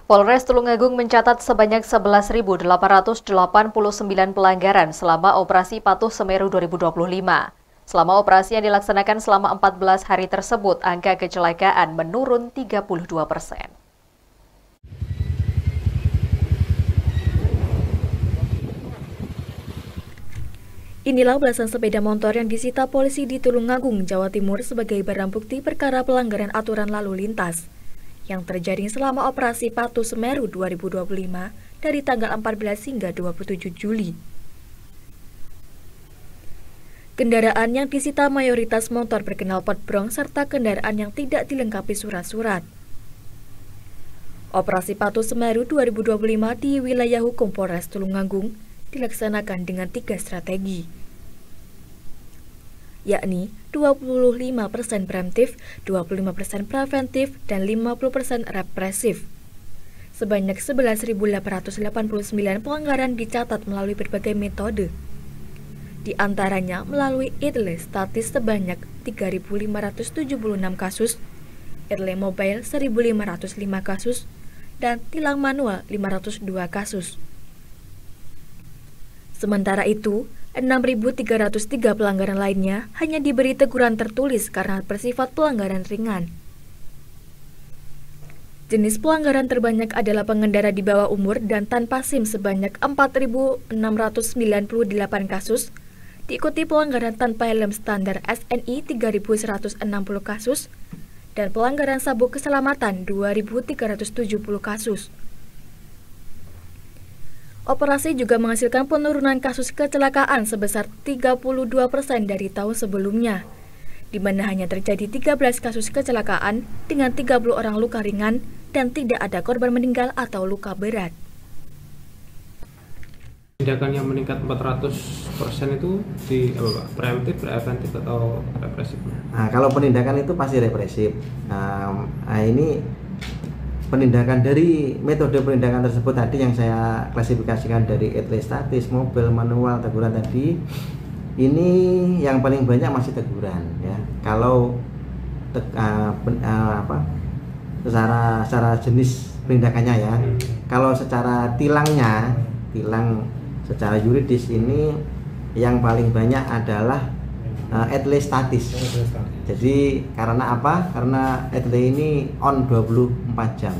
Polres Tulungagung mencatat sebanyak 11.889 pelanggaran selama operasi Patuh Semeru 2025. Selama operasi yang dilaksanakan selama 14 hari tersebut, angka kecelakaan menurun 32%. Inilah belasan sepeda motor yang disita polisi di Tulungagung, Jawa Timur sebagai barang bukti perkara pelanggaran aturan lalu lintas yang terjadi selama operasi Patuh Semeru 2025 dari tanggal 14 hingga 27 Juli. Kendaraan yang disita mayoritas motor berknalpot brong serta kendaraan yang tidak dilengkapi surat-surat. Operasi Patuh Semeru 2025 di wilayah hukum Polres Tulungagung dilaksanakan dengan 3 strategi, yakni 25% preemptif, 25% preventif, dan 50% represif. Sebanyak 11.889 pelanggaran dicatat melalui berbagai metode. Di antaranya melalui etle statis sebanyak 3.576 kasus, etle mobile 1.505 kasus, dan tilang manual 502 kasus. Sementara itu, 6.303 pelanggaran lainnya hanya diberi teguran tertulis karena bersifat pelanggaran ringan. Jenis pelanggaran terbanyak adalah pengendara di bawah umur dan tanpa SIM sebanyak 4.698 kasus, diikuti pelanggaran tanpa helm standar SNI 3.160 kasus, dan pelanggaran sabuk keselamatan 2.370 kasus. Operasi juga menghasilkan penurunan kasus kecelakaan sebesar 32% dari tahun sebelumnya, di mana hanya terjadi 13 kasus kecelakaan dengan 30 orang luka ringan dan tidak ada korban meninggal atau luka berat. Tindakan yang meningkat 400% itu di preemptif, preventif atau represif? Nah, kalau penindakan itu pasti represif. Ini penindakan dari metode penindakan tersebut tadi yang saya klasifikasikan dari etle statis, mobil, manual, teguran tadi. Ini yang paling banyak masih teguran ya. Kalau secara jenis penindakannya ya. Kalau secara tilangnya, tilang secara yuridis ini yang paling banyak adalah etle statis. Jadi karena apa? Karena etle ini on 24 jam.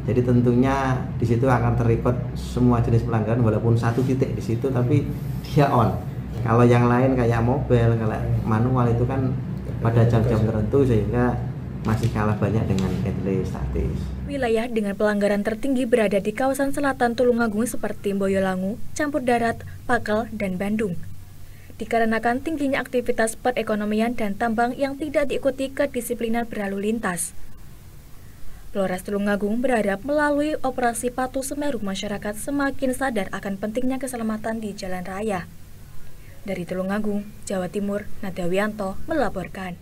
Jadi tentunya di situ akan terrecord semua jenis pelanggaran walaupun satu titik di situ tapi dia on. Kalau yang lain kayak mobil, kayak manual itu kan pada jam-jam tertentu sehingga masih kalah banyak dengan etle statis. Wilayah dengan pelanggaran tertinggi berada di kawasan selatan Tulungagung seperti Boyolangu, Campur Darat, Pakal, dan Bandung. Dikarenakan tingginya aktivitas perekonomian dan tambang yang tidak diikuti kedisiplinan berlalu lintas. Polres Tulungagung berharap melalui operasi Patuh Semeru masyarakat semakin sadar akan pentingnya keselamatan di jalan raya. Dari Tulungagung, Jawa Timur, Nadawianto melaporkan.